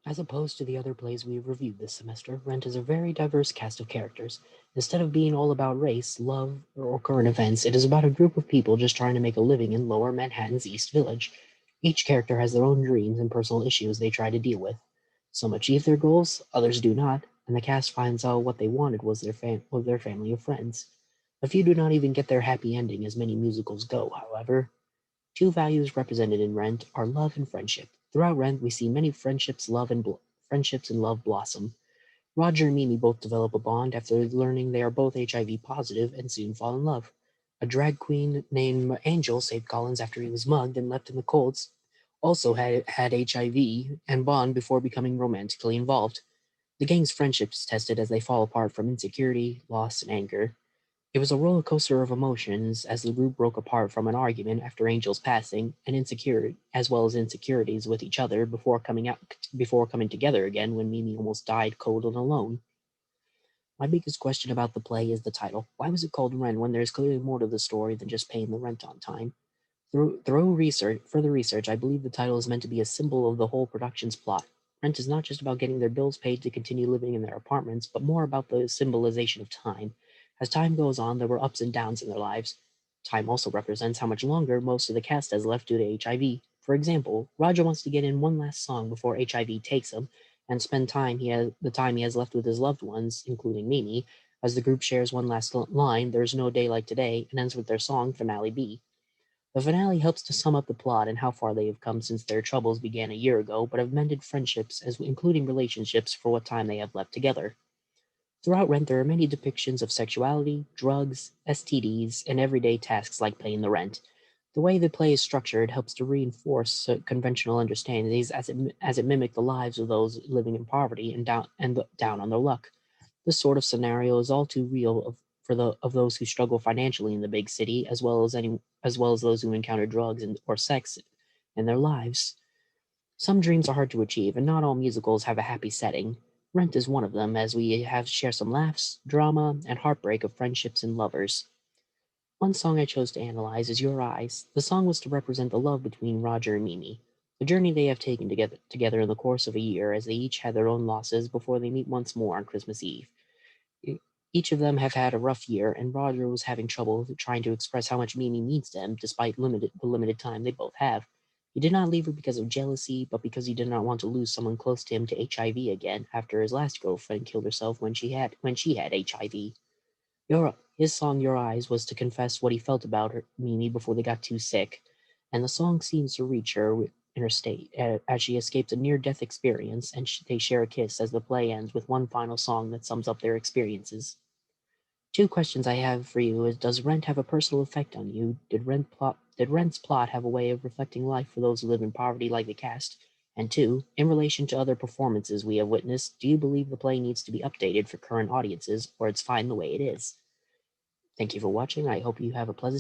As opposed to the other plays we've reviewed this semester, Rent is a very diverse cast of characters. Instead of being all about race, love, or current events, it is about a group of people just trying to make a living in lower Manhattan's East Village. Each character has their own dreams and personal issues they try to deal with. Some achieve their goals, others do not, and the cast finds out what they wanted was their family of friends. A few do not even get their happy ending as many musicals go, however. Two values represented in Rent are love and friendship. Throughout Rent, we see many friendships and love blossom. Roger and Mimi both develop a bond after learning they are both HIV positive and soon fall in love. A drag queen named Angel saved Collins after he was mugged and left in the colds. Also had HIV and bond before becoming romantically involved. The gang's friendship is tested as they fall apart from insecurity, loss, and anger. It was a roller coaster of emotions as the group broke apart from an argument after Angel's passing, and insecurity as well as insecurities with each other before coming together again when Mimi almost died cold and alone. My biggest question about the play is the title. Why was it called Rent when there's clearly more to the story than just paying the rent on time? Through further research, I believe the title is meant to be a symbol of the whole production's plot. Rent is not just about getting their bills paid to continue living in their apartments, but more about the symbolization of time. As time goes on, there were ups and downs in their lives. Time also represents how much longer most of the cast has left due to HIV. For example, Roger wants to get in one last song before HIV takes him, and spend the time he has left with his loved ones, including Mimi. As the group shares one last line, "There's no day like today," and ends with their song Finale B. The finale helps to sum up the plot and how far they have come since their troubles began a year ago, but have mended friendships, as including relationships, for what time they have left together. Throughout Rent, there are many depictions of sexuality, drugs, STDs, and everyday tasks like paying the rent. The way the play is structured helps to reinforce conventional understandings as it mimics the lives of those living in poverty and down on their luck. This sort of scenario is all too real of those who struggle financially in the big city, as well as those who encounter drugs or sex in their lives. Some dreams are hard to achieve, and not all musicals have a happy setting. Rent is one of them, as we have share some laughs, drama, and heartbreak of friendships and lovers. One song I chose to analyze is Your Eyes. The song was to represent the love between Roger and Mimi, the journey they have taken together in the course of a year as they each had their own losses before they meet once more on Christmas Eve. E- Each of them have had a rough year, and Roger was having trouble trying to express how much Mimi means to him despite the limited time they both have. He did not leave her because of jealousy, but because he did not want to lose someone close to him to HIV again after his last girlfriend killed herself when she had HIV. His song Your Eyes was to confess what he felt about Mimi before they got too sick, and the song seems to reach her in her state as she escapes a near-death experience, and they share a kiss as the play ends with one final song that sums up their experiences. Two questions I have for you is: does Rent have a personal effect on you? Did Rent's plot have a way of reflecting life for those who live in poverty like the cast? And two, in relation to other performances we have witnessed, do you believe the play needs to be updated for current audiences, or it's fine the way it is? Thank you for watching. I hope you have a pleasant